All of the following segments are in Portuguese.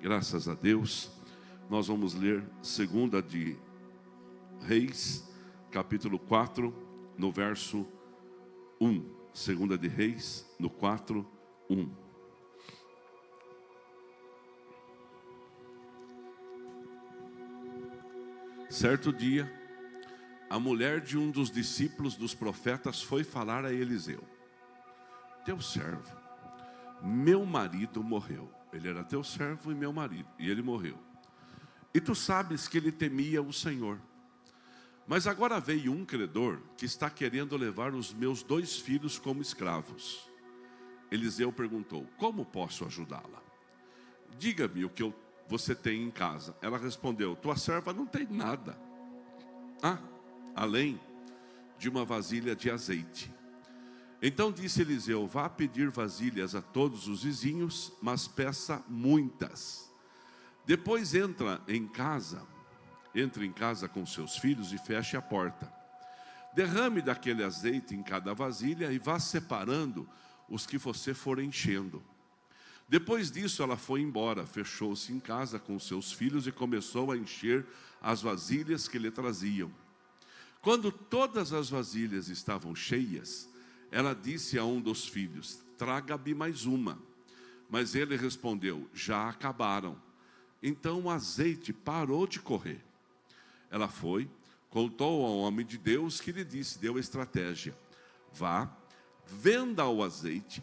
Graças a Deus, nós vamos ler 2 de Reis, capítulo 4, no verso 1. 2 de Reis, no 4, 1. Certo dia, a mulher de um dos discípulos dos profetas foi falar a Eliseu: teu servo, meu marido morreu. Ele era teu servo e meu marido, e ele morreu. E tu sabes que ele temia o Senhor. Mas agora veio um credor que está querendo levar os meus 2 filhos como escravos. Eliseu perguntou: como posso ajudá-la? Diga-me o que você tem em casa. Ela respondeu: tua serva não tem nada, além de uma vasilha de azeite. Então disse Eliseu: vá pedir vasilhas a todos os vizinhos, mas peça muitas. Depois entre em casa com seus filhos e feche a porta. Derrame daquele azeite em cada vasilha e vá separando os que você for enchendo. Depois disso ela foi embora, fechou-se em casa com seus filhos e começou a encher as vasilhas que lhe traziam. Quando todas as vasilhas estavam cheias, ela disse a um dos filhos: traga-me mais uma. Mas ele respondeu: já acabaram. Então o azeite parou de correr. Ela foi, contou ao homem de Deus, que lhe disse, deu a estratégia: vá, venda o azeite,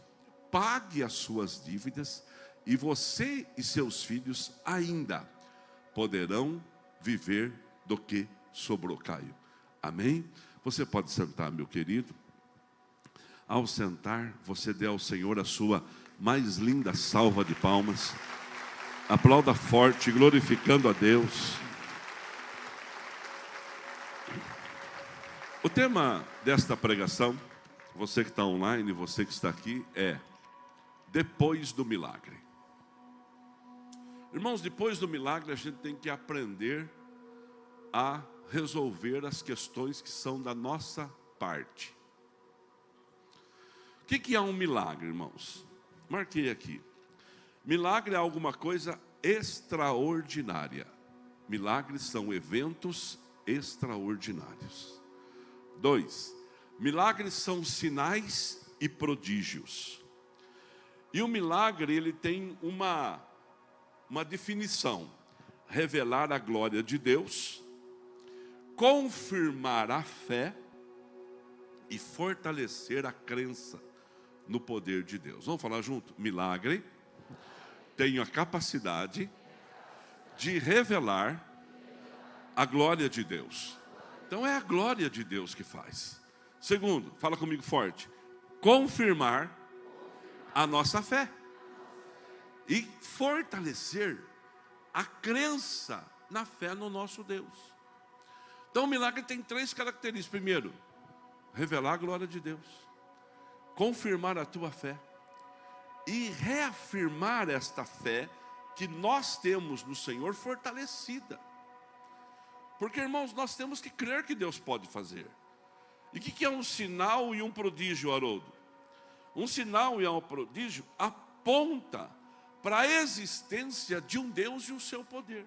pague as suas dívidas, e você e seus filhos ainda poderão viver do que sobrou. Caio. Amém? Você pode sentar, meu querido. Ao sentar, você dê ao Senhor a sua mais linda salva de palmas. Aplauda forte, glorificando a Deus. O tema desta pregação, você que está online, você que está aqui, é depois do milagre. Irmãos, depois do milagre a gente tem que aprender a resolver as questões que são da nossa parte. O que é um milagre, irmãos? Marquei aqui. Milagre é alguma coisa extraordinária. Milagres são eventos extraordinários. 2. Milagres são sinais e prodígios. E o milagre, ele tem uma definição: revelar a glória de Deus, confirmar a fé e fortalecer a crença no poder de Deus. Vamos falar junto? Milagre tem a capacidade de revelar a glória de Deus. Então é a glória de Deus que faz. Segundo, fala comigo forte: confirmar a nossa fé e fortalecer a crença na fé no nosso Deus. Então o milagre tem 3 características. Primeiro, revelar a glória de Deus, confirmar a tua fé e reafirmar esta fé que nós temos no Senhor fortalecida. Porque, irmãos, nós temos que crer que Deus pode fazer. E o que é um sinal e um prodígio, Haroldo? Um sinal e um prodígio aponta para a existência de um Deus e o seu poder.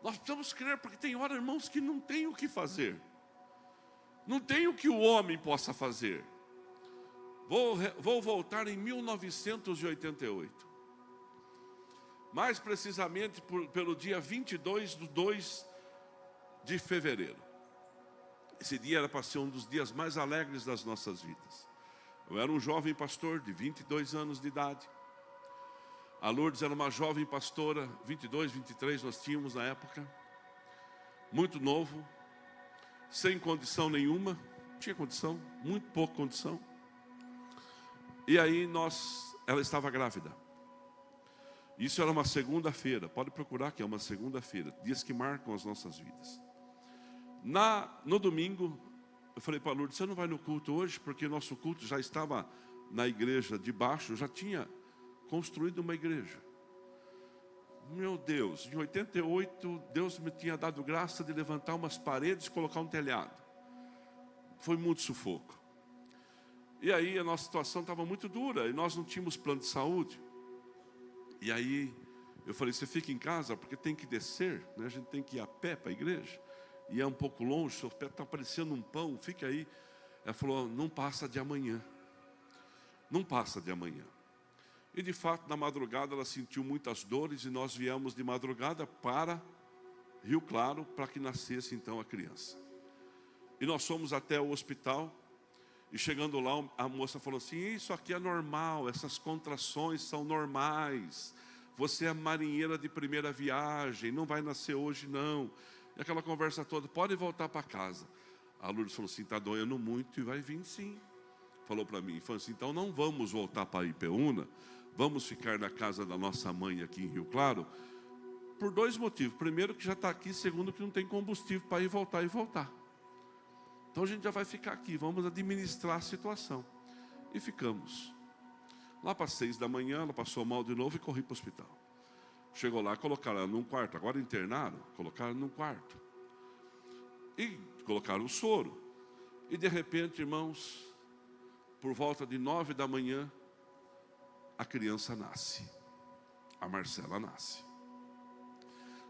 Nós precisamos crer, porque tem hora, irmãos, que não tem o que fazer. Não tem o que o homem possa fazer. Vou voltar em 1988. Mais precisamente pelo dia 22 de 2 de fevereiro. Esse dia era para ser um dos dias mais alegres das nossas vidas. Eu era um jovem pastor de 22 anos de idade. A Lourdes era uma jovem pastora, 22, 23 nós tínhamos na época. Muito novo, sem condição nenhuma, tinha condição, muito pouca condição. E aí ela estava grávida. Isso era uma segunda-feira, pode procurar que é uma segunda-feira, dias que marcam as nossas vidas. No domingo, eu falei para a Lourdes: você não vai no culto hoje? Porque nosso culto já estava na igreja de baixo, já tinha construído uma igreja. Meu Deus, em 88, Deus me tinha dado graça de levantar umas paredes e colocar um telhado. Foi muito sufoco. E aí a nossa situação estava muito dura, e nós não tínhamos plano de saúde. E aí Eu falei, você fica em casa porque tem que descer, né? A gente tem que ir a pé para a igreja. E é um pouco longe, seu pé está parecendo um pão, fica aí. Ela falou, não passa de amanhã. Não passa de amanhã. E de fato, na madrugada, ela sentiu muitas dores e nós viemos de madrugada para Rio Claro para que nascesse então a criança. E nós fomos até o hospital e chegando lá, a moça falou assim, isso aqui é normal, essas contrações são normais. Você é marinheira de primeira viagem, não vai nascer hoje não. E aquela conversa toda, pode voltar para casa. A Lourdes falou assim, está doendo muito e vai vir sim. Falou para mim, falou assim, então não vamos voltar para Ipeúna, vamos ficar na casa da nossa mãe aqui em Rio Claro, por 2 motivos. Primeiro que já está aqui, segundo que não tem combustível para ir voltar e voltar. Então a gente já vai ficar aqui, vamos administrar a situação. E ficamos. Lá para 6 da manhã, ela passou mal de novo e corri para o hospital. Chegou lá, colocaram ela num quarto, agora internaram, colocaram num quarto. E colocaram o soro. E de repente, irmãos, por volta de 9 da manhã, a criança nasce. A Marcela nasce.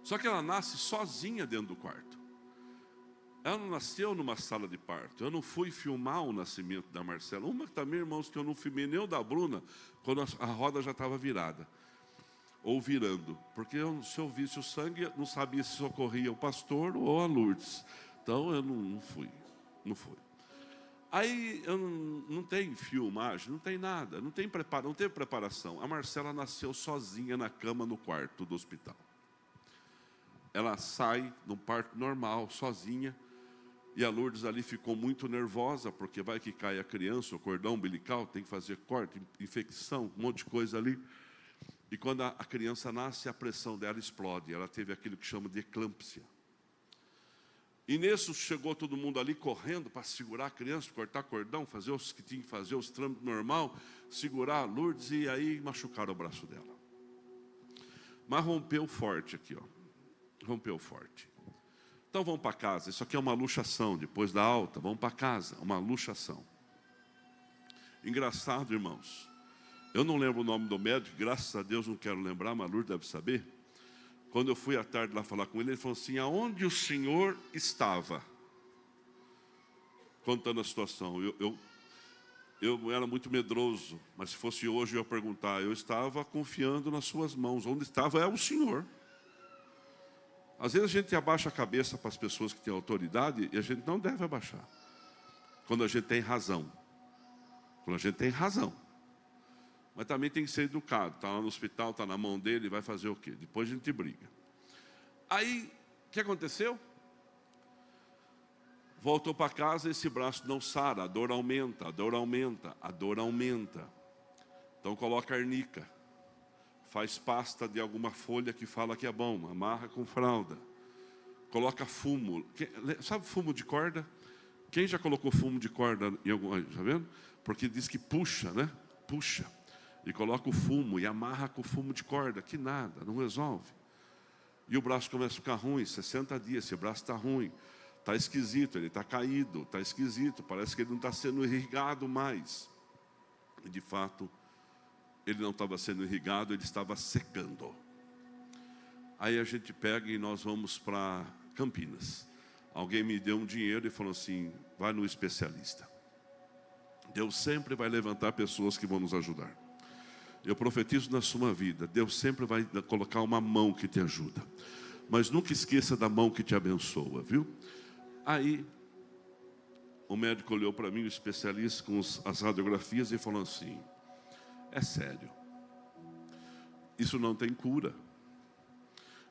Só que ela nasce sozinha dentro do quarto. Ela não nasceu numa sala de parto. Eu não fui filmar o nascimento da Marcela. Uma também, irmãos, que eu não filmei nem o da Bruna, quando a roda já estava virada. Ou virando. Porque se eu visse o sangue, não sabia se socorria o pastor ou a Lourdes. Então eu não fui. Não fui. Aí eu não tem filmagem, não tem nada, não teve preparação. A Marcela nasceu sozinha na cama no quarto do hospital. Ela sai num parto normal, sozinha. E a Lourdes ali ficou muito nervosa, porque vai que cai a criança, o cordão umbilical, tem que fazer corte, infecção, um monte de coisa ali. E quando a criança nasce, a pressão dela explode. Ela teve aquilo que chama de eclâmpsia. E nisso chegou todo mundo ali correndo para segurar a criança, cortar cordão, fazer os que tinha que fazer, os trâmites normal, segurar a Lourdes e aí machucaram o braço dela. Mas rompeu forte aqui, ó. Rompeu forte. Então vamos para casa, isso aqui é uma luxação, depois da alta, vamos para casa, uma luxação. Engraçado, irmãos, eu não lembro o nome do médico, graças a Deus não quero lembrar, mas a Lourdes deve saber. Quando eu fui à tarde lá falar com ele, ele falou assim, aonde o senhor estava? Contando a situação, eu era muito medroso, mas se fosse hoje eu ia perguntar, eu estava confiando nas suas mãos, onde estava é o senhor. Às vezes a gente abaixa a cabeça para as pessoas que têm autoridade e a gente não deve abaixar. Quando a gente tem razão. Quando a gente tem razão. Mas também tem que ser educado. Está lá no hospital, está na mão dele, vai fazer o quê? Depois a gente briga. Aí, o que aconteceu? Voltou para casa, esse braço não sara, a dor aumenta, a dor aumenta, a dor aumenta. Então coloca arnica. Faz pasta de alguma folha que fala que é bom, amarra com fralda. Coloca fumo. Sabe fumo de corda? Quem já colocou fumo de corda em algum... Está vendo? Porque diz que puxa, né? Puxa. E coloca o fumo e amarra com o fumo de corda. Que nada, não resolve. E o braço começa a ficar ruim. 60 dias, esse braço está ruim. Está esquisito, ele está caído. Está esquisito, parece que ele não está sendo irrigado mais. E de fato... ele não estava sendo irrigado, ele estava secando. Aí a gente pega e nós vamos para Campinas. Alguém me deu um dinheiro e falou assim, vai no especialista. Deus sempre vai levantar pessoas que vão nos ajudar. Eu profetizo na sua vida, Deus sempre vai colocar uma mão que te ajuda. Mas nunca esqueça da mão que te abençoa, viu? Aí, o médico olhou para mim, o especialista, com as radiografias e falou assim, é sério, isso não tem cura,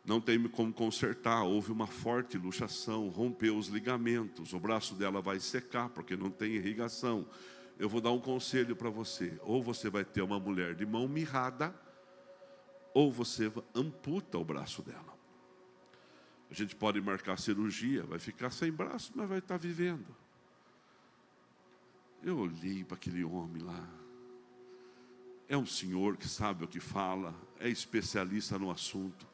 não tem como consertar, houve uma forte luxação, rompeu os ligamentos, o braço dela vai secar porque não tem irrigação. Eu vou dar um conselho para você, ou você vai ter uma mulher de mão mirrada, ou você amputa o braço dela. A gente pode marcar cirurgia, vai ficar sem braço, mas vai estar vivendo. Eu olhei para aquele homem lá. É um senhor que sabe o que fala, é especialista no assunto.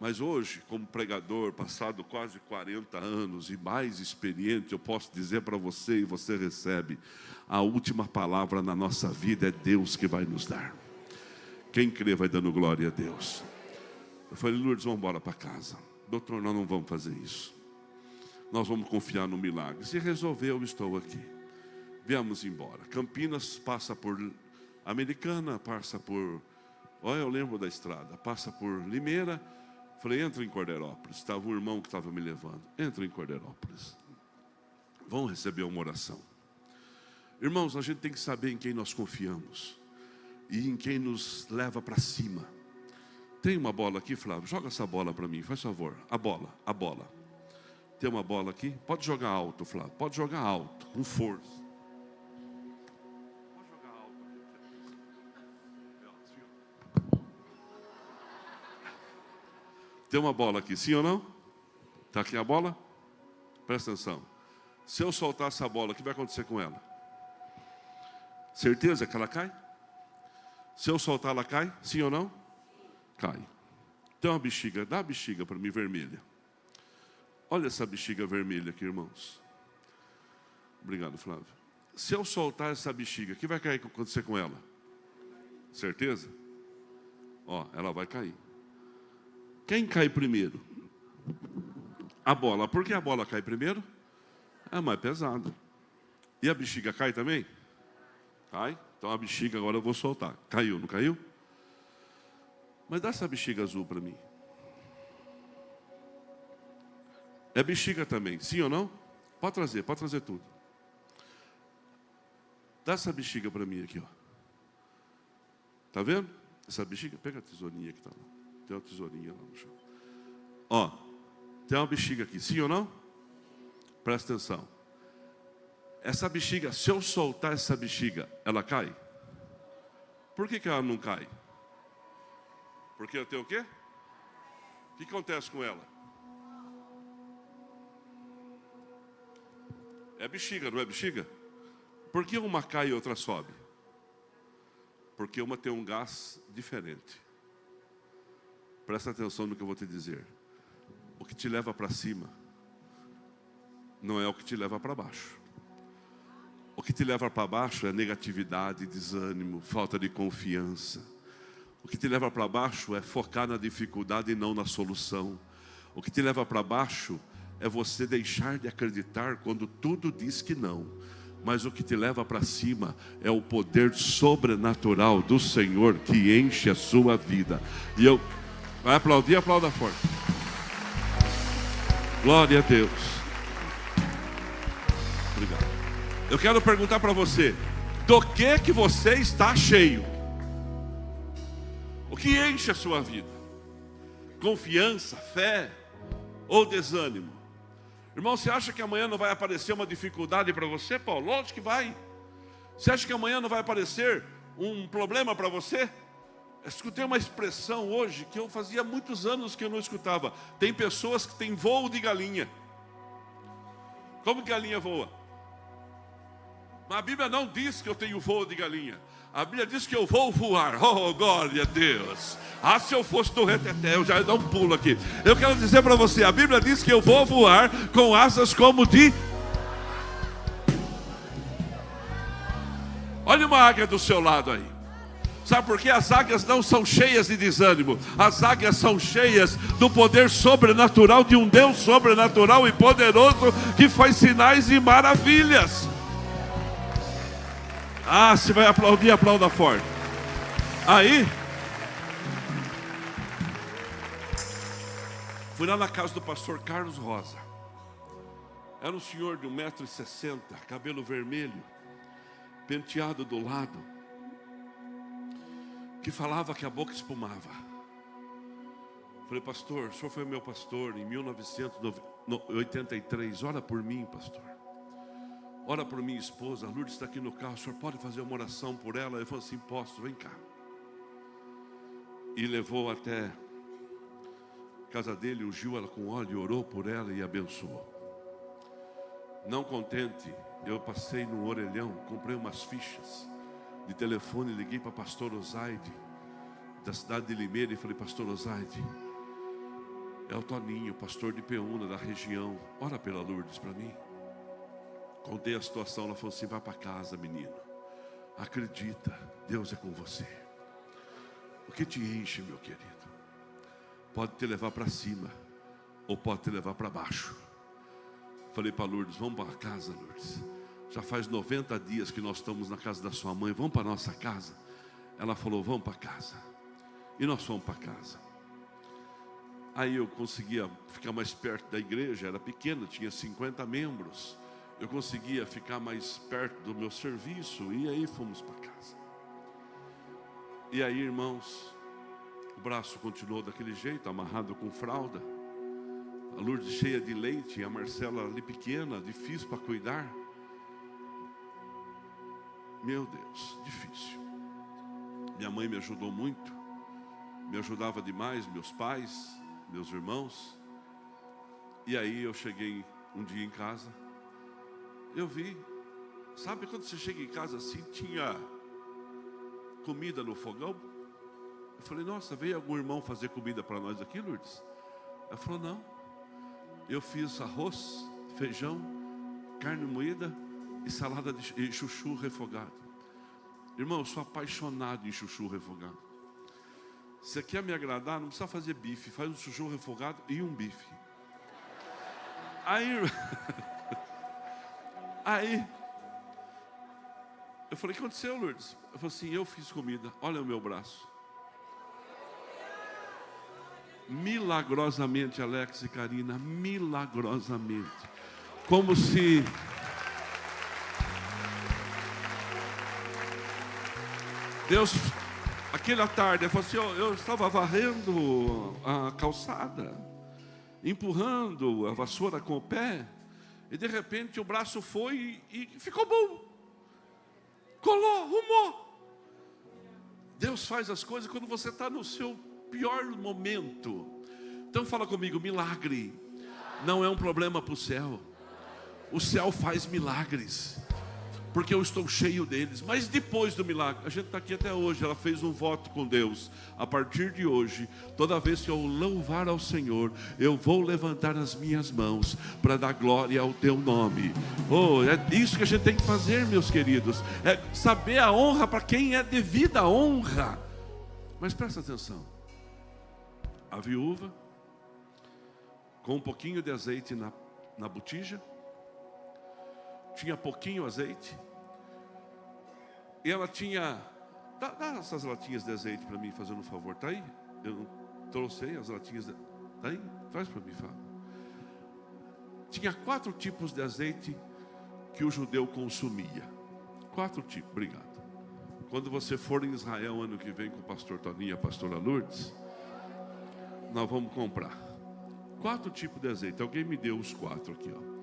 Mas hoje, como pregador, passado quase 40 anos e mais experiente, eu posso dizer para você, e você recebe, a última palavra na nossa vida é Deus que vai nos dar. Quem crê vai dando glória a Deus. Eu falei, Lourdes, vamos embora para casa. Doutor, nós não vamos fazer isso. Nós vamos confiar no milagre. Se resolveu, eu estou aqui. Viemos embora. Campinas passa por Americana, passa por... Olha, eu lembro da estrada. Passa por Limeira. Falei, entra em Cordeirópolis. Estava um irmão que estava me levando. Entra em Cordeirópolis. Vão receber uma oração. Irmãos, a gente tem que saber em quem nós confiamos. E em quem nos leva para cima. Tem uma bola aqui, Flávio? Joga essa bola para mim, faz favor. A bola. Tem uma bola aqui? Pode jogar alto, Flávio. Pode jogar alto, com força. Pode jogar alto. Tem uma bola aqui, sim ou não? Está aqui a bola? Presta atenção. Se eu soltar essa bola, o que vai acontecer com ela? Certeza que ela cai? Se eu soltar, ela cai? Sim ou não? Cai. Tem uma bexiga, dá a bexiga para mim vermelha. Olha essa bexiga vermelha aqui, irmãos. Obrigado, Flávio. Se eu soltar essa bexiga, o que vai acontecer com ela? Certeza? Ó, ela vai cair. Quem cai primeiro? A bola. Por que a bola cai primeiro? É mais pesada. E a bexiga cai também? Cai. Então a bexiga agora eu vou soltar. Caiu, não caiu? Mas dá essa bexiga azul para mim. É bexiga também, sim ou não? Pode trazer tudo. Dá essa bexiga para mim aqui, ó. Tá vendo? Essa bexiga, pega a tesourinha que tá lá. Tem uma tesourinha lá no chão. Ó, tem uma bexiga aqui, sim ou não? Presta atenção. Essa bexiga, se eu soltar essa bexiga, ela cai? Por que ela não cai? Porque eu tenho o quê? O que acontece com ela? É bexiga, não é bexiga? Por que uma cai e outra sobe? Porque uma tem um gás diferente. Presta atenção no que eu vou te dizer. O que te leva para cima não é o que te leva para baixo. O que te leva para baixo é negatividade, desânimo, falta de confiança. O que te leva para baixo é focar na dificuldade e não na solução. O que te leva para baixo é você deixar de acreditar quando tudo diz que não. Mas o que te leva para cima é o poder sobrenatural do Senhor que enche a sua vida. E eu... Vai aplaudir, aplauda forte. Glória a Deus. Obrigado. Eu quero perguntar para você, do que você está cheio? O que enche a sua vida? Confiança, fé ou desânimo? Irmão, você acha que amanhã não vai aparecer uma dificuldade para você, Paulo? Lógico que vai. Você acha que amanhã não vai aparecer um problema para você? Eu escutei uma expressão hoje que eu fazia muitos anos que eu não escutava. Tem pessoas que têm voo de galinha. Como que galinha voa? Mas a Bíblia não diz que eu tenho voo de galinha. A Bíblia diz que eu vou voar. Oh, glória a Deus. Ah, se eu fosse do reteté, eu já ia dar um pulo aqui. Eu quero dizer para você, a Bíblia diz que eu vou voar com asas como de... Olha uma águia do seu lado aí. Sabe por quê? As águias não são cheias de desânimo. As águias são cheias do poder sobrenatural de um Deus sobrenatural e poderoso que faz sinais e maravilhas. Ah, se vai aplaudir, aplauda forte. Aí, fui lá na casa do pastor Carlos Rosa. Era um senhor de 1,60 m, cabelo vermelho, penteado do lado, que falava que a boca espumava. Falei, pastor, o senhor foi meu pastor em 1983. Ora por mim, pastor. Ora por minha esposa, a Lourdes está aqui no carro, o senhor pode fazer uma oração por ela? Ele falou assim, posso, vem cá. E levou até a casa dele, ungiu ela com óleo, orou por ela e abençoou. Não contente, eu passei no orelhão, comprei umas fichas de telefone, liguei para pastor Osaide, da cidade de Limeira, e falei, pastor Osaide, é o Toninho, pastor de Peúna, da região, ora pela Lourdes para mim. Contei a situação, ela falou assim, vai para casa, menino. Acredita, Deus é com você. O que te enche, meu querido? pode te levar para cima, ou pode te levar para baixo. Falei para Lourdes, vamos para casa, Lourdes. Já faz 90 dias que nós estamos na casa da sua mãe, vamos para a nossa casa? Ela falou, vamos para casa. E nós fomos para casa. Aí eu conseguia ficar mais perto da igreja, era pequena, tinha 50 membros. Eu conseguia ficar mais perto do meu serviço, e aí fomos para casa. E aí, irmãos, o braço continuou daquele jeito, amarrado com fralda. A Lourdes cheia de leite, e a Marcela ali pequena, difícil para cuidar. Meu Deus, difícil. Minha mãe me ajudou muito, me ajudava demais, meus pais, meus irmãos. E aí eu cheguei um dia em casa, eu vi, sabe quando você chega em casa assim, tinha comida no fogão? Eu falei, nossa, veio algum irmão fazer comida para nós aqui, Lourdes? Ela falou, não. Eu fiz arroz, feijão, carne moída e salada de chuchu refogado. Irmão, eu sou apaixonado em chuchu refogado. Se quer me agradar, não precisa fazer bife. Faz um chuchu refogado e um bife. Aí eu falei, o que aconteceu, Lourdes? Eu falei assim, eu fiz comida, olha o meu braço. Milagrosamente, Alex e Karina, milagrosamente. Como se... Deus, aquela tarde, eu estava varrendo a calçada, empurrando a vassoura com o pé, e de repente o braço foi e ficou bom. Colou, arrumou. Deus faz as coisas quando você está no seu pior momento. Então fala comigo, milagre não é um problema para o céu. O céu faz milagres, porque eu estou cheio deles. Mas depois do milagre, a gente está aqui até hoje. Ela fez um voto com Deus. A partir de hoje, toda vez que eu louvar ao Senhor, eu vou levantar as minhas mãos para dar glória ao teu nome. Oh, é isso que a gente tem que fazer, meus queridos. É saber a honra para quem é devida a honra. Mas presta atenção. A viúva, com um pouquinho de azeite na botija, tinha pouquinho azeite, e ela tinha... Dá essas latinhas de azeite para mim, fazendo um favor, tá aí? Eu não trouxe aí as latinhas, tá aí? Traz para mim, Fábio. Tinha 4 tipos de azeite que o judeu consumia. 4 tipos, obrigado. Quando você for em Israel ano que vem com o pastor Toninho e a pastora Lourdes, nós vamos comprar 4 tipos de azeite. Alguém me deu os 4 aqui, ó.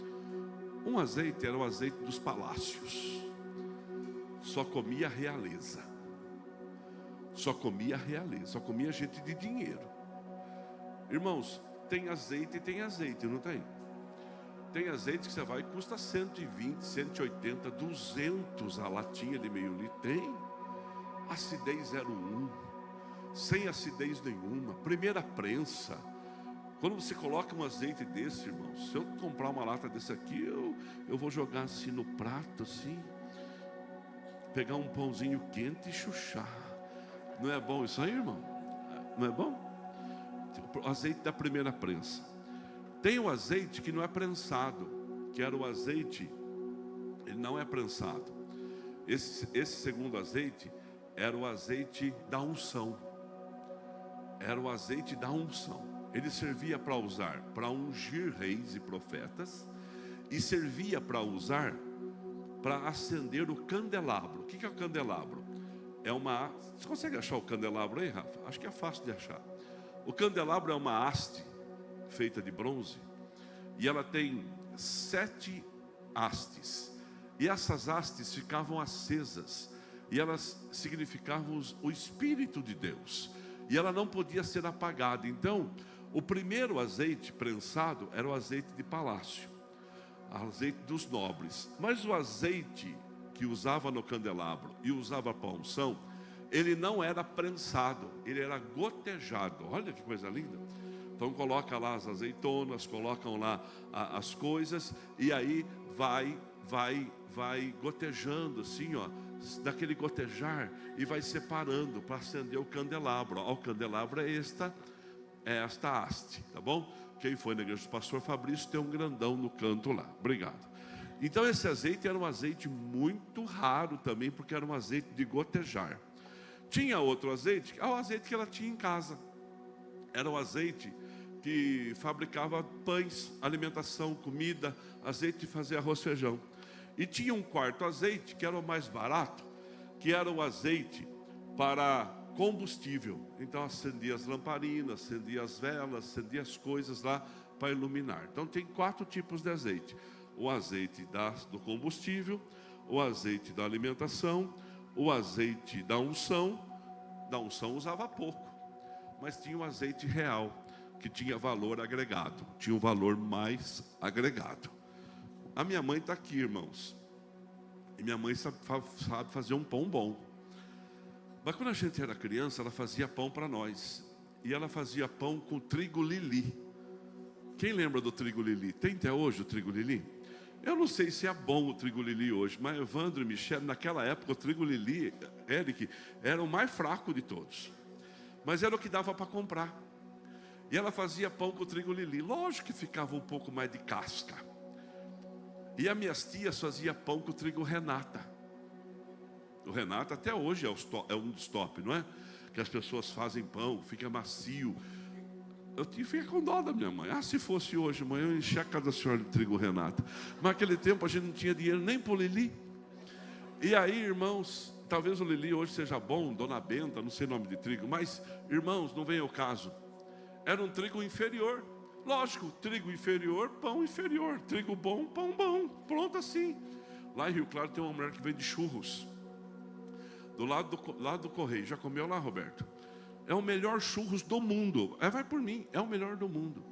Um azeite era o azeite dos palácios. Só comia realeza. Só comia realeza. Só comia gente de dinheiro. Irmãos, tem azeite e tem azeite, não tem? Tem azeite que você vai e custa 120, 180, 200 a latinha de meio litro. Tem acidez 0,1, sem acidez nenhuma, primeira prensa. Quando você coloca um azeite desse, irmão, se eu comprar uma lata desse aqui, eu vou jogar assim no prato, assim, pegar um pãozinho quente e chuchar. Não é bom isso aí, irmão? Não é bom? O azeite da primeira prensa. Tem o azeite que não é prensado, que era o azeite, ele não é prensado. Esse segundo azeite era o azeite da unção. Era o azeite da unção. Ele servia para usar, para ungir reis e profetas, e servia para usar, para acender o candelabro. O que é o candelabro? É uma... Você consegue achar o candelabro aí, Rafa? Acho que é fácil de achar. O candelabro é uma haste feita de bronze, e ela tem 7 hastes, e essas hastes ficavam acesas, e elas significavam o Espírito de Deus, e ela não podia ser apagada. Então, o primeiro azeite prensado era o azeite de palácio, azeite dos nobres. Mas o azeite que usava no candelabro e usava para a unção, ele não era prensado, ele era gotejado. Olha que coisa linda. Então coloca lá as azeitonas, colocam lá as coisas, e aí vai gotejando assim, ó, daquele gotejar, e vai separando para acender o candelabro. Ó, o candelabro é é esta haste, tá bom? Quem foi na igreja do pastor Fabrício tem um grandão no canto lá. Obrigado. Então esse azeite era um azeite muito raro também, porque era um azeite de gotejar. Tinha outro azeite, o azeite que ela tinha em casa. Era o azeite que fabricava pães, alimentação, comida, azeite de fazer arroz e feijão. E tinha um quarto azeite, que era o mais barato, que era o azeite para combustível. Então acendia as lamparinas, acendia as velas, acendia as coisas lá para iluminar. Então tem 4 tipos de azeite: o azeite do combustível, o azeite da alimentação, o azeite da unção usava pouco, mas tinha o azeite real, que tinha valor agregado, tinha um valor mais agregado. A minha mãe está aqui, irmãos, e minha mãe sabe fazer um pão bom. Mas quando a gente era criança, ela fazia pão para nós, e ela fazia pão com trigo lili. Quem lembra do trigo lili? Tem até hoje o trigo lili? Eu não sei se é bom o trigo lili hoje, mas Evandro e Michel, naquela época, o trigo lili, Eric, era o mais fraco de todos, mas era o que dava para comprar. E ela fazia pão com trigo lili. Lógico que ficava um pouco mais de casca. E as minhas tias faziam pão com trigo Renata. O Renata até hoje é um dos top, não é? Que as pessoas fazem pão, fica macio. Eu fiquei com dó da minha mãe. Se fosse hoje, mãe, eu enchia a casa da senhora de trigo Renata. Mas naquele tempo a gente não tinha dinheiro nem para o lili. E aí, irmãos, talvez o lili hoje seja bom, Dona Benta, não sei o nome de trigo, mas, irmãos, não vem ao caso. Era um trigo inferior. Lógico, trigo inferior, pão inferior. Trigo bom, pão bom. Pronto assim. Lá em Rio Claro tem uma mulher que vende churros. Do lado do Correio. Já comeu lá, Roberto? É o melhor churros do mundo. Vai por mim, é o melhor do mundo.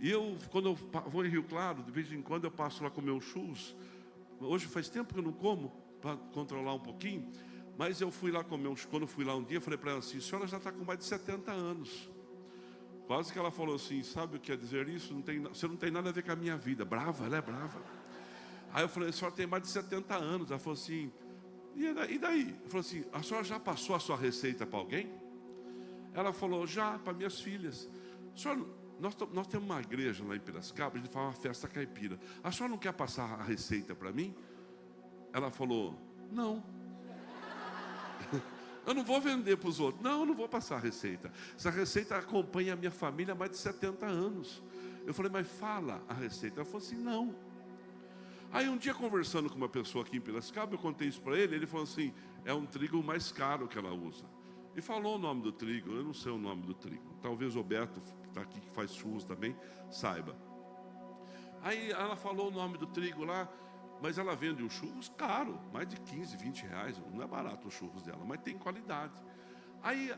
E quando eu vou em Rio Claro, de vez em quando eu passo lá comer os churros. Hoje faz tempo que eu não como, para controlar um pouquinho. Mas eu fui lá comer quando eu fui lá um dia, eu falei para ela assim: a senhora já está com mais de 70 anos. Quase que ela falou assim: sabe o que quer dizer isso? Você não tem nada a ver com a minha vida. Brava, ela é brava. Aí eu falei: a senhora tem mais de 70 anos. Ela falou assim: e daí? Eu falei assim: a senhora já passou a sua receita para alguém? Ela falou: já, para minhas filhas. Senhora, nós temos uma igreja lá em Piracicaba, a gente faz uma festa caipira. A senhora não quer passar a receita para mim? Ela falou: não. Eu não vou vender para os outros. Não, eu não vou passar a receita. Essa receita acompanha a minha família há mais de 70 anos. Eu falei: mas fala a receita. Ela falou assim: não. Aí um dia, conversando com uma pessoa aqui em Piracicaba, eu contei isso para ele. Ele falou assim: é um trigo mais caro que ela usa. E falou o nome do trigo. Eu não sei o nome do trigo. Talvez o Beto, que está aqui, que faz churros também, saiba. Aí ela falou o nome do trigo lá. Mas ela vende um churros caro, mais de 15, 20 reais. Não é barato os churros dela, mas tem qualidade. Aí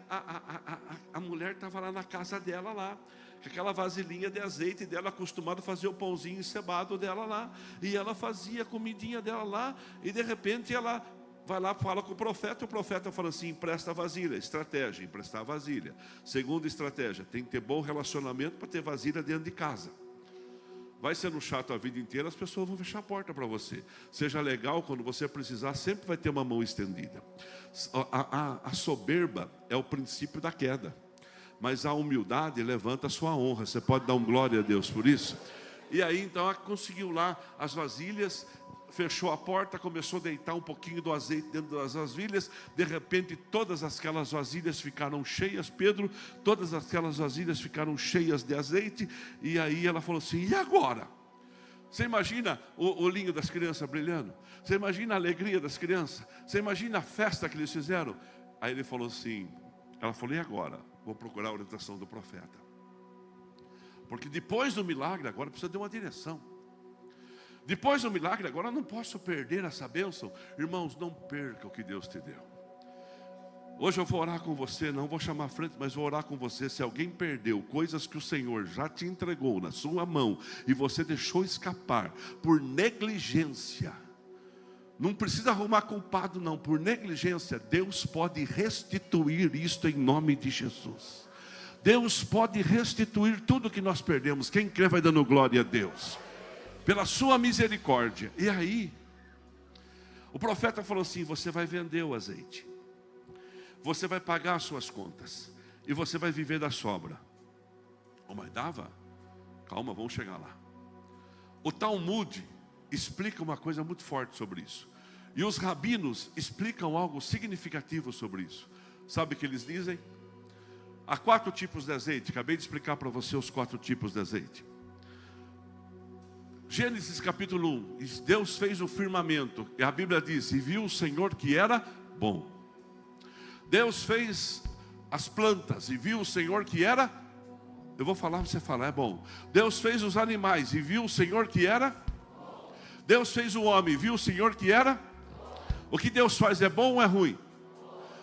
a mulher estava lá na casa dela lá, com aquela vasilhinha de azeite dela, acostumada a fazer o pãozinho encebado dela lá. E ela fazia a comidinha dela lá. E de repente ela vai lá, fala com o profeta fala assim: empresta a vasilha. Estratégia: emprestar a vasilha. Segunda estratégia: tem que ter bom relacionamento para ter vasilha dentro de casa. Vai sendo chato a vida inteira, as pessoas vão fechar a porta para você. Seja legal, quando você precisar, sempre vai ter uma mão estendida. A soberba é o princípio da queda, mas a humildade levanta a sua honra. Você pode dar um glória a Deus por isso? E aí então ela conseguiu lá as vasilhas, fechou a porta, começou a deitar um pouquinho do azeite dentro das vasilhas. De repente todas aquelas vasilhas ficaram cheias, Pedro, todas aquelas vasilhas ficaram cheias de azeite. E aí ela falou assim: e agora? Você imagina o olhinho das crianças brilhando? Você imagina a alegria das crianças? Você imagina a festa que eles fizeram? Aí ele falou assim, ela falou: e agora? Vou procurar a orientação do profeta, porque depois do milagre agora precisa de uma direção. Depois do milagre, agora eu não posso perder essa bênção. Irmãos, não perca o que Deus te deu. Hoje eu vou orar com você, não vou chamar à frente, mas vou orar com você. Se alguém perdeu coisas que o Senhor já te entregou na sua mão e você deixou escapar por negligência, não precisa arrumar culpado não, por negligência, Deus pode restituir isto em nome de Jesus. Deus pode restituir tudo que nós perdemos. Quem crê vai dando glória a Deus pela sua misericórdia. E aí o profeta falou assim: você vai vender o azeite, você vai pagar as suas contas e você vai viver da sobra. Oh, mas dava? Calma, vamos chegar lá. O Talmud explica uma coisa muito forte sobre isso. E os rabinos explicam algo significativo sobre isso. Sabe o que eles dizem? Há 4 tipos de azeite. Acabei de explicar para você os 4 tipos de azeite. Gênesis capítulo 1. Deus fez o firmamento. E a Bíblia diz, e viu o Senhor que era bom. Deus fez as plantas. E viu o Senhor que era... Eu vou falar para você falar, é bom. Deus fez os animais. E viu o Senhor que era... Deus fez o homem. E viu o Senhor que era... O que Deus faz é bom ou é ruim?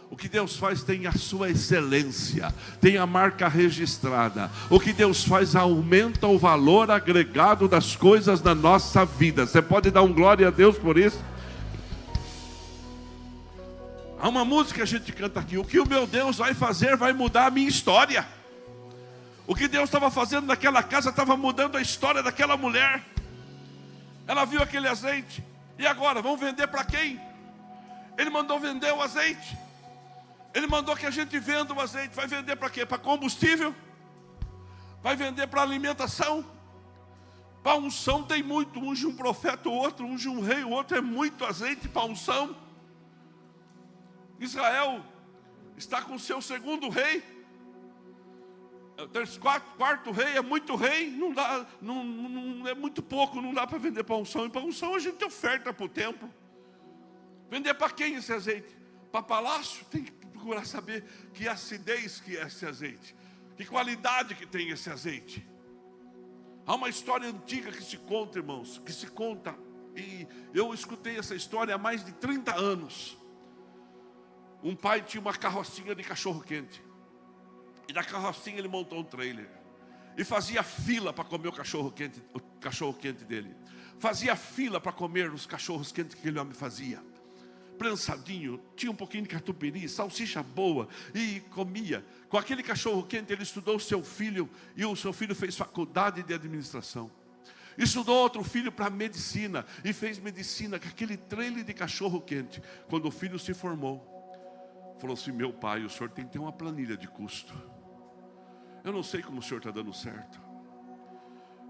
O que Deus faz tem a sua excelência, tem a marca registrada. O que Deus faz aumenta o valor agregado das coisas na nossa vida. Você pode dar um glória a Deus por isso? Há uma música que a gente canta aqui. O que o meu Deus vai fazer vai mudar a minha história. O que Deus estava fazendo naquela casa estava mudando a história daquela mulher. Ela viu aquele azeite. E agora, vamos vender para quem? Ele mandou vender o azeite. Ele mandou que a gente venda o azeite. Vai vender para quê? Para combustível? Vai vender para alimentação? Para unção tem muito. Unge um profeta, o outro unge um rei, o outro é muito azeite para unção. Israel está com o seu segundo rei. Quarto rei é muito rei. Não dá, não é muito pouco, não dá para vender para unção. E para unção a gente oferta para o templo. Vender para quem esse azeite? Para palácio? Tem que procurar saber que acidez que é esse azeite, que qualidade que tem esse azeite. Há uma história antiga que se conta, irmãos, que se conta, e eu escutei essa história há mais de 30 anos. Um pai tinha uma carrocinha de cachorro quente, e na carrocinha ele montou um trailer e fazia fila para comer o cachorro quente dele. Fazia fila para comer os cachorros quentes que aquele homem fazia. Prensadinho, tinha um pouquinho de catupiry, salsicha boa, e comia. Com aquele cachorro quente ele estudou o seu filho, e o seu filho fez faculdade de administração. Estudou outro filho para medicina, e fez medicina com aquele trailer de cachorro quente. Quando o filho se formou, falou assim: meu pai, o senhor tem que ter uma planilha de custo. Eu não sei como o senhor está dando certo.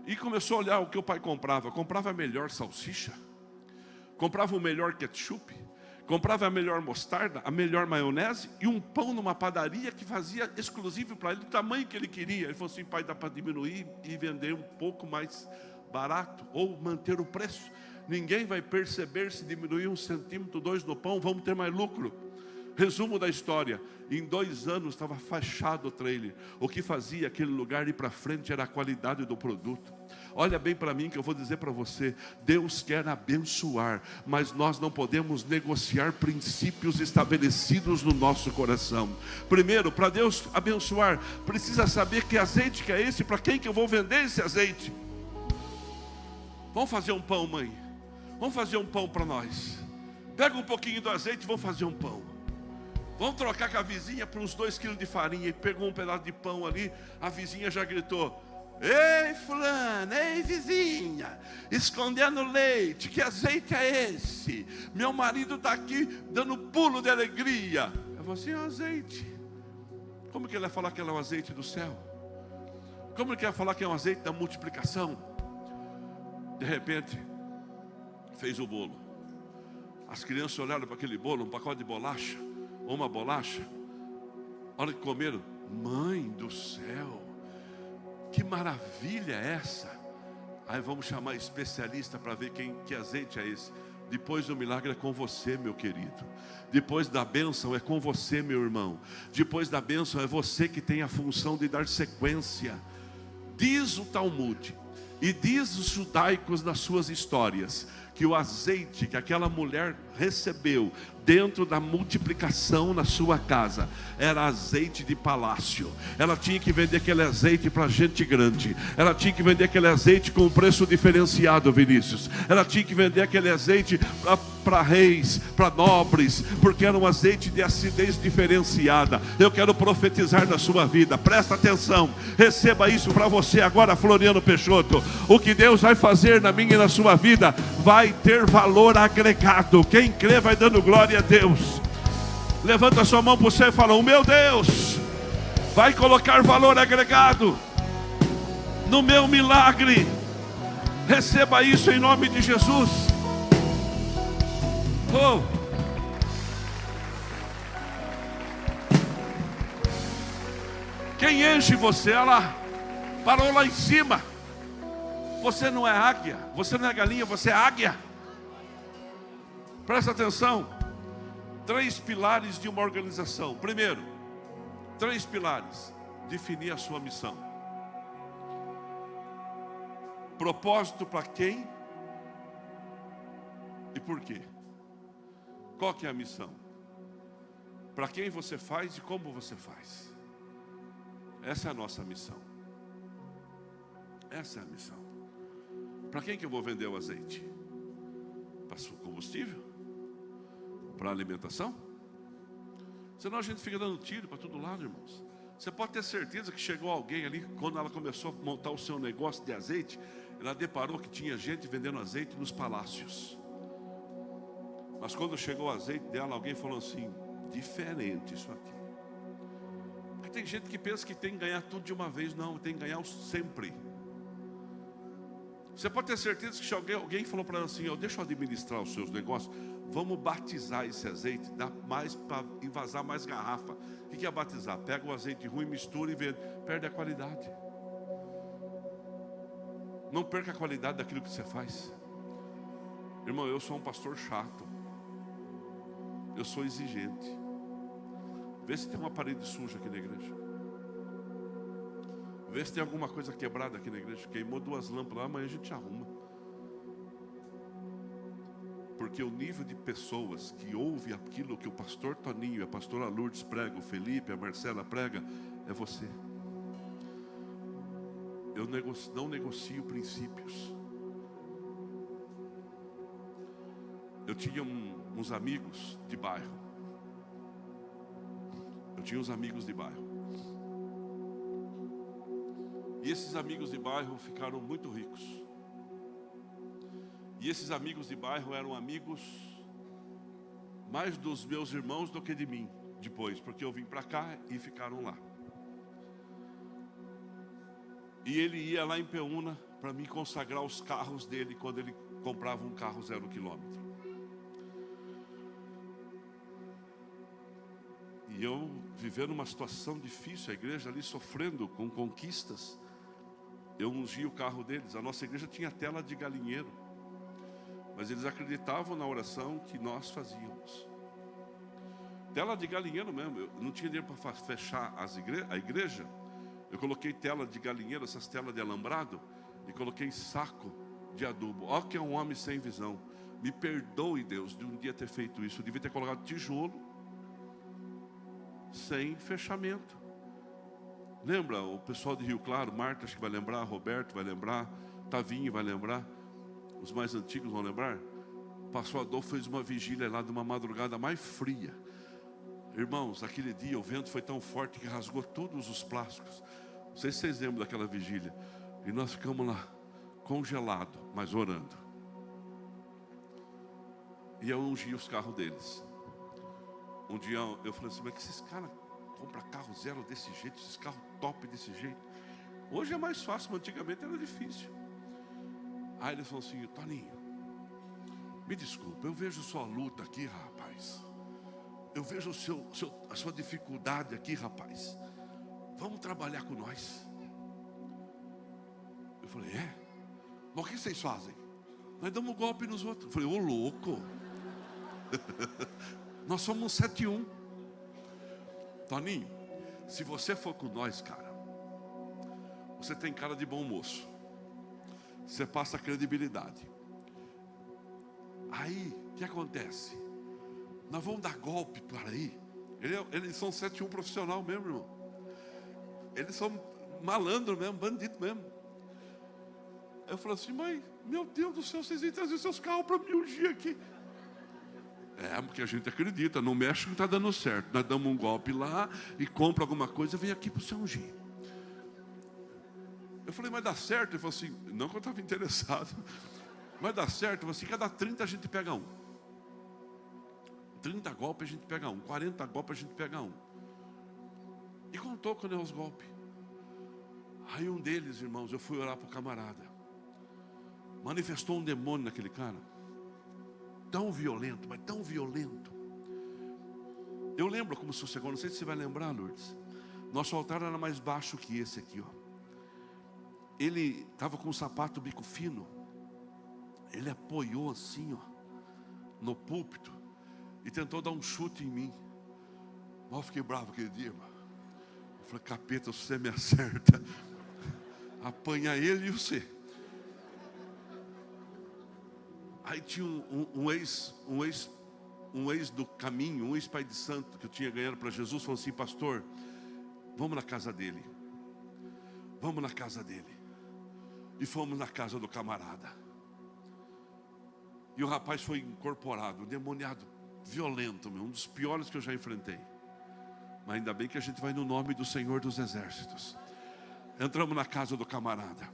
E começou a olhar o que o pai comprava. Comprava a melhor salsicha, comprava o melhor ketchup, comprava a melhor mostarda, a melhor maionese e um pão numa padaria que fazia exclusivo para ele, do tamanho que ele queria. Ele falou assim: pai, dá para diminuir e vender um pouco mais barato ou manter o preço. Ninguém vai perceber se diminuir 1 centímetro, 2 no pão, vamos ter mais lucro. Resumo da história: em 2 anos estava fechado o trailer. O que fazia aquele lugar ir para frente era a qualidade do produto. Olha bem para mim que eu vou dizer para você: Deus quer abençoar, mas nós não podemos negociar princípios estabelecidos no nosso coração. Primeiro, para Deus abençoar, precisa saber que azeite que é esse, para quem que eu vou vender esse azeite. Vamos fazer um pão, mãe. Vamos fazer um pão para nós. Pega um pouquinho do azeite e vamos fazer um pão. Vamos trocar com a vizinha por uns 2 quilos de farinha. E pegou um pedaço de pão ali, a vizinha já gritou: ei fulano, ei vizinha, escondendo leite, que azeite é esse? Meu marido está aqui dando pulo de alegria. Eu falei assim: é um azeite. Como que ele vai falar que é um azeite do céu? Como ele vai falar que é um azeite da multiplicação? De repente, fez o bolo. As crianças olharam para aquele bolo, um pacote de bolacha, ou uma bolacha. A hora que comeram: mãe do céu, que maravilha é essa? Aí vamos chamar especialista para ver que azeite é esse. Depois do milagre é com você, meu querido. Depois da bênção é com você, meu irmão. Depois da bênção é você que tem a função de dar sequência. Diz o Talmud, e diz os judaicos nas suas histórias, que o azeite que aquela mulher recebeu dentro da multiplicação na sua casa era azeite de palácio. Ela tinha que vender aquele azeite para gente grande. Ela tinha que vender aquele azeite com um preço diferenciado, Vinícius. Ela tinha que vender aquele azeite para reis, para nobres, porque era um azeite de acidez diferenciada. Eu quero profetizar na sua vida, presta atenção, receba isso para você agora, Floriano Peixoto. O que Deus vai fazer na minha e na sua vida vai ter valor agregado. Quem crê vai dando glória a Deus. Levanta a sua mão para o céu e fala: o meu Deus vai colocar valor agregado no meu milagre. Receba isso em nome de Jesus. Oh. Quem enche você? Olha lá, parou lá em cima. Você não é águia, você não é galinha, você é águia. Presta atenção. 3 pilares de uma organização. Primeiro, 3 pilares. Definir a sua missão. Propósito para quem e por quê? Qual que é a missão? Para quem você faz e como você faz. Essa é a nossa missão. Essa é a missão. Para quem que eu vou vender o azeite? Para o combustível? Para a alimentação? Senão a gente fica dando tiro para todo lado, irmãos. Você pode ter certeza que chegou alguém ali, quando ela começou a montar o seu negócio de azeite, ela deparou que tinha gente vendendo azeite nos palácios. Mas quando chegou o azeite dela, alguém falou assim: diferente isso aqui. Porque tem gente que pensa que tem que ganhar tudo de uma vez. Não, tem que ganhar sempre. Você pode ter certeza que se alguém falou para ela assim: deixa eu administrar os seus negócios, vamos batizar esse azeite, dá mais para envasar mais garrafa. O que é batizar? Pega o azeite ruim, mistura e vende. Perde a qualidade. Não perca a qualidade daquilo que você faz. Irmão, eu sou um pastor chato. Eu sou exigente. Vê se tem uma parede suja aqui na igreja. Vê se tem alguma coisa quebrada aqui na igreja. Queimou 2 lâmpadas lá, amanhã a gente arruma. Porque o nível de pessoas que ouve aquilo que o pastor Toninho, a pastora Lourdes prega, o Felipe, a Marcela prega, é você. Eu não negocio princípios. Eu tinha uns amigos de bairro. E esses amigos de bairro ficaram muito ricos. E esses amigos de bairro eram amigos mais dos meus irmãos do que de mim depois, porque eu vim para cá e ficaram lá. E ele ia lá em Peúna para me consagrar os carros dele quando ele comprava um carro 0 quilômetro. E eu vivendo uma situação difícil, a igreja ali sofrendo com conquistas, eu ungi o carro deles. A nossa igreja tinha tela de galinheiro, mas eles acreditavam na oração que nós fazíamos. Tela de galinheiro mesmo. Eu não tinha dinheiro para fechar a igreja. Eu coloquei tela de galinheiro, essas telas de alambrado, e coloquei saco de adubo. Ó que é um homem sem visão. Me perdoe, Deus, de um dia ter feito isso. Eu devia ter colocado tijolo sem fechamento. Lembra o pessoal de Rio Claro? Marta acho que vai lembrar, Roberto vai lembrar, Tavinho vai lembrar, os mais antigos vão lembrar. O pastor Adolfo fez uma vigília lá de uma madrugada mais fria. Irmãos, aquele dia o vento foi tão forte que rasgou todos os plásticos. Não sei se vocês lembram daquela vigília. E nós ficamos lá, congelados, mas orando. E eu ungi os carros deles. Um dia eu falei assim: mas que esses caras compram carro zero desse jeito, esses carros top desse jeito? Hoje é mais fácil, mas antigamente era difícil. Aí eles falaram assim: Toninho, me desculpa, eu vejo sua luta aqui, rapaz. Eu vejo a sua dificuldade aqui, rapaz. Vamos trabalhar com nós. Eu falei: mas o que vocês fazem? Nós damos um golpe nos outros. Eu falei: ô louco. Nós somos um 7-1. Toninho, se você for com nós, cara, você tem cara de bom moço. Você passa credibilidade. Aí, o que acontece? Nós vamos dar golpe para aí. Eles são 7-1 profissional mesmo, irmão. Eles são malandro mesmo, bandido mesmo. Eu falei assim: mas, meu Deus do céu, vocês vêm trazer seus carros para me ungir aqui. Porque a gente acredita, no México não está dando certo. Nós damos um golpe lá e compra alguma coisa e vem aqui para o seu ungir. Eu falei: mas dá certo? Ele falou assim: não que eu estava interessado. Mas dá certo? Eu falei assim: cada 30 a gente pega um. 30 golpes a gente pega um. 40 golpes a gente pega um. E contou quando é os golpes. Aí um deles, irmãos, eu fui orar para o camarada. Manifestou um demônio naquele cara. Tão violento, mas tão violento. Eu lembro como sossegou, não sei se você vai lembrar, Lourdes. Nosso altar era mais baixo que esse aqui, ó. Ele estava com um sapato bico fino. Ele apoiou assim, ó, no púlpito e tentou dar um chute em mim. Mas eu fiquei bravo aquele dia, irmão. Eu falei, capeta, se você me acerta, apanha ele e você. Aí tinha um ex do caminho, um ex-pai de santo que eu tinha ganhado para Jesus, falou assim, pastor, vamos na casa dele. Vamos na casa dele. E fomos na casa do camarada. E o rapaz foi incorporado, um demoniado violento, um dos piores que eu já enfrentei. Mas ainda bem que a gente vai no nome do Senhor dos Exércitos. Entramos na casa do camarada.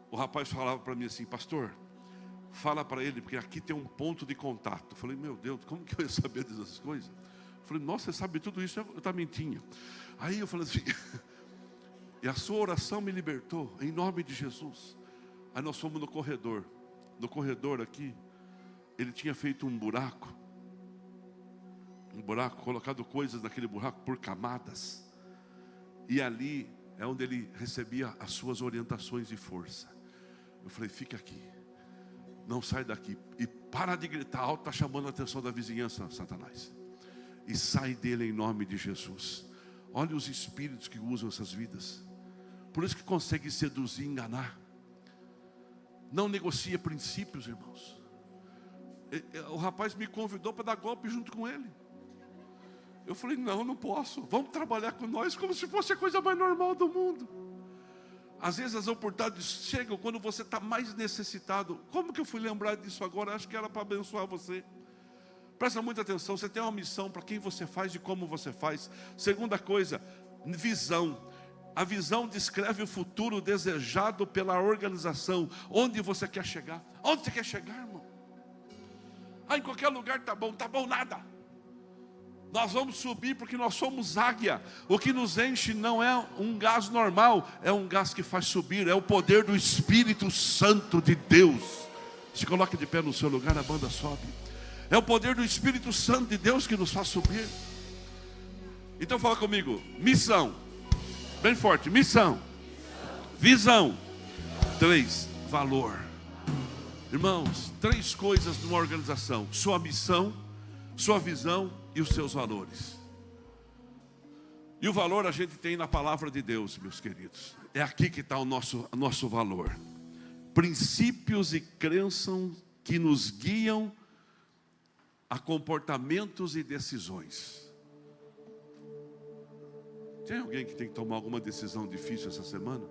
O rapaz falava para mim assim, pastor, fala para ele, porque aqui tem um ponto de contato. Eu falei, meu Deus, como que eu ia saber dessas coisas? Eu falei, nossa, você sabe tudo isso? Eu também tinha. Aí eu falei assim, e a sua oração me libertou, em nome de Jesus. Aí nós fomos no corredor. No corredor aqui, ele tinha feito um buraco, colocado coisas naquele buraco por camadas. E ali é onde ele recebia as suas orientações de força. Eu falei, fica aqui, não sai daqui. E para de gritar alto, está chamando a atenção da vizinhança, Satanás. E sai dele em nome de Jesus. Olha os espíritos que usam essas vidas. Por isso que consegue seduzir e enganar. Não negocia princípios, irmãos. O rapaz me convidou para dar golpe junto com ele. Eu falei, não posso. Vamos trabalhar com nós como se fosse a coisa mais normal do mundo. Às vezes as oportunidades chegam quando você está mais necessitado. Como que eu fui lembrar disso agora? Acho que era para abençoar você. Presta muita atenção, você tem uma missão para quem você faz e como você faz. Segunda coisa, visão. A visão descreve o futuro desejado pela organização. Onde você quer chegar? Onde você quer chegar, irmão? Em qualquer lugar tá bom nada. Nós vamos subir porque nós somos águia. O que nos enche não é um gás normal, é um gás que faz subir, é o poder do Espírito Santo de Deus. Se coloque de pé no seu lugar, a banda sobe. É o poder do Espírito Santo de Deus que nos faz subir. Então fala comigo, missão. Bem forte, missão, visão, 3, valor. Irmãos, 3 coisas numa organização: sua missão, sua visão e os seus valores. E o valor a gente tem na palavra de Deus, meus queridos. É aqui que está o nosso valor. Princípios e crenças que nos guiam a comportamentos e decisões. Tem alguém que tem que tomar alguma decisão difícil essa semana?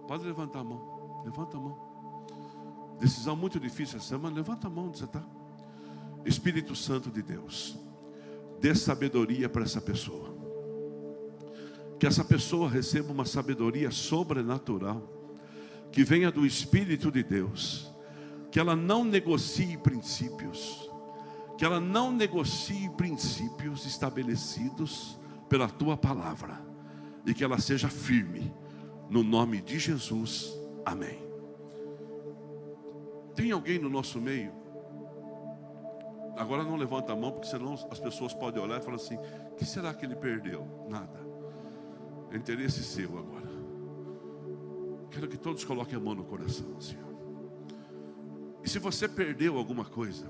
Pode levantar a mão. Levanta a mão. Decisão muito difícil essa semana. Levanta a mão onde você está. Espírito Santo de Deus, dê sabedoria para essa pessoa. Que essa pessoa receba uma sabedoria sobrenatural, que venha do Espírito de Deus. Que ela não negocie princípios. Que ela não negocie princípios estabelecidos pela tua palavra, e que ela seja firme, no nome de Jesus, amém. Tem alguém no nosso meio? Agora não levanta a mão, porque senão as pessoas podem olhar e falar assim, o que será que ele perdeu? Nada, é interesse seu agora. Quero que todos coloquem a mão no coração, Senhor. E se você perdeu alguma coisa,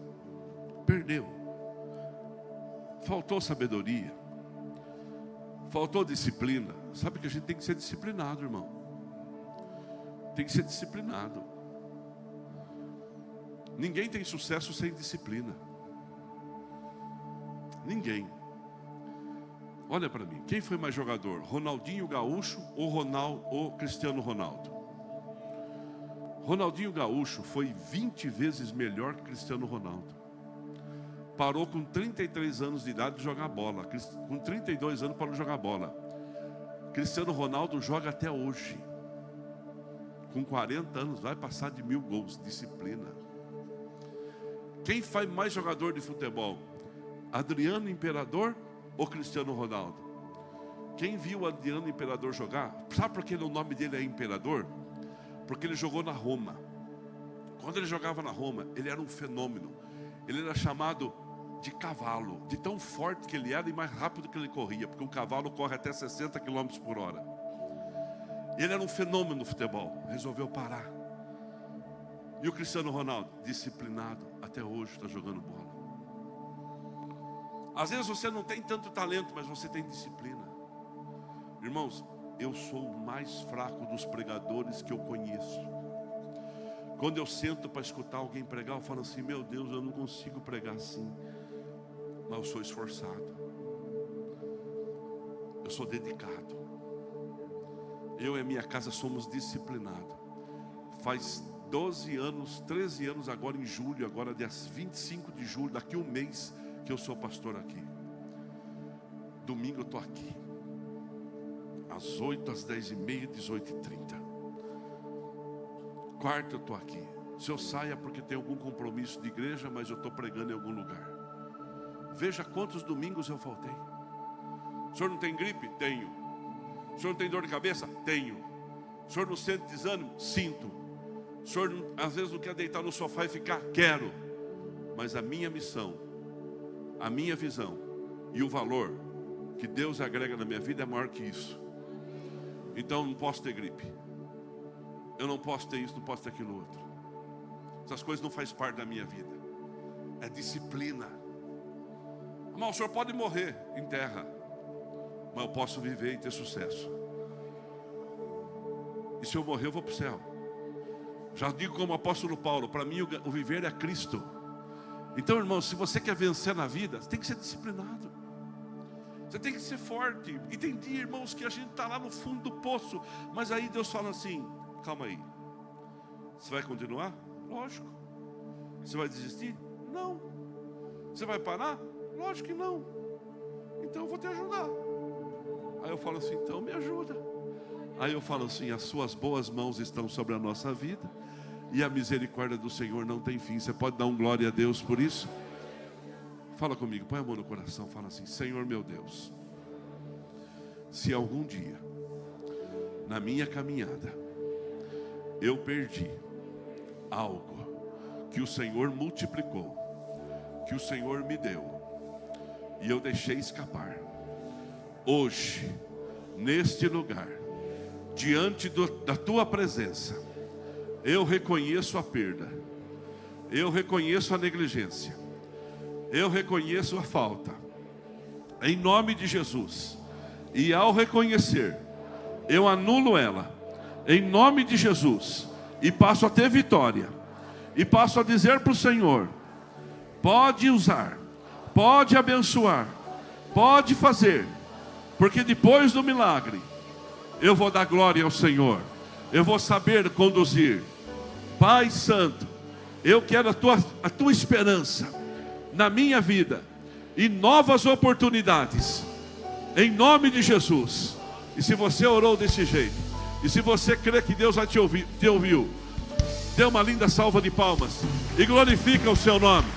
faltou sabedoria, faltou disciplina. Sabe que a gente tem que ser disciplinado, irmão. Tem que ser disciplinado. Ninguém tem sucesso sem disciplina. Ninguém. Olha para mim, quem foi mais jogador? Ronaldinho Gaúcho ou Cristiano Ronaldo? Ronaldinho Gaúcho foi 20 vezes melhor que Cristiano Ronaldo. Parou com 33 anos de idade de jogar bola. Com 32 anos parou de jogar bola. Cristiano Ronaldo joga até hoje. Com 40 anos vai passar de 1000 gols. Disciplina. Quem faz mais jogador de futebol? Adriano Imperador ou Cristiano Ronaldo? Quem viu Adriano Imperador jogar, sabe por que o nome dele é Imperador? Porque ele jogou na Roma. Quando ele jogava na Roma, ele era um fenômeno. Ele era chamado de cavalo, de tão forte que ele era e mais rápido que ele corria, porque um cavalo corre até 60 km por hora. Ele era um fenômeno no futebol, resolveu parar. E o Cristiano Ronaldo, disciplinado, até hoje está jogando bola. Às vezes você não tem tanto talento, mas você tem disciplina. Irmãos, eu sou o mais fraco dos pregadores que eu conheço. Quando eu sento para escutar alguém pregar, eu falo assim: meu Deus, eu não consigo pregar assim. Mas eu sou esforçado. Eu sou dedicado. Eu e a minha casa somos disciplinados. Faz 12 anos, 13 anos agora em julho, agora dia 25 de julho, daqui um mês que eu sou pastor aqui. Domingo eu estou aqui. Às 8, às 10h30, 18h30. Quarta eu estou aqui. Se eu saio é porque tem algum compromisso de igreja, mas eu estou pregando em algum lugar. Veja quantos domingos eu faltei. O senhor não tem gripe? Tenho. O senhor não tem dor de cabeça? Tenho. O senhor não sente desânimo? Sinto. O senhor às vezes não quer deitar no sofá e ficar? Quero. Mas a minha missão, a minha visão e o valor que Deus agrega na minha vida é maior que isso. Então eu não posso ter gripe. Eu não posso ter isso, não posso ter aquilo outro. Essas coisas não fazem parte da minha vida. É disciplina. Mas o senhor pode morrer em terra, mas eu posso viver e ter sucesso. E se eu morrer, eu vou para o céu. Já digo como o apóstolo Paulo: para mim o viver é Cristo. Então, irmão, se você quer vencer na vida, você tem que ser disciplinado. Você tem que ser forte. E tem dia, irmãos, que a gente está lá no fundo do poço, mas aí Deus fala assim: calma aí. Você vai continuar? Lógico. Você vai desistir? Não. Você vai parar? Lógico que não. Então eu vou te ajudar. Aí eu falo assim: então me ajuda. Aí eu falo assim: as suas boas mãos estão sobre a nossa vida, e a misericórdia do Senhor não tem fim. Você pode dar um glória a Deus por isso? Fala comigo, põe a mão no coração, fala assim: Senhor meu Deus, se algum dia na minha caminhada eu perdi algo que o Senhor multiplicou, que o Senhor me deu, e eu deixei escapar, hoje, neste lugar, diante da tua presença, eu reconheço a perda, eu reconheço a negligência, eu reconheço a falta, em nome de Jesus. E ao reconhecer, eu anulo ela, em nome de Jesus, e passo a ter vitória, e passo a dizer para o Senhor: pode usar, pode abençoar, pode fazer, porque depois do milagre, eu vou dar glória ao Senhor, eu vou saber conduzir. Pai Santo, eu quero a tua esperança na minha vida, e novas oportunidades, em nome de Jesus. E se você orou desse jeito, e se você crê que Deus vai te ouviu, dê uma linda salva de palmas, e glorifica o seu nome.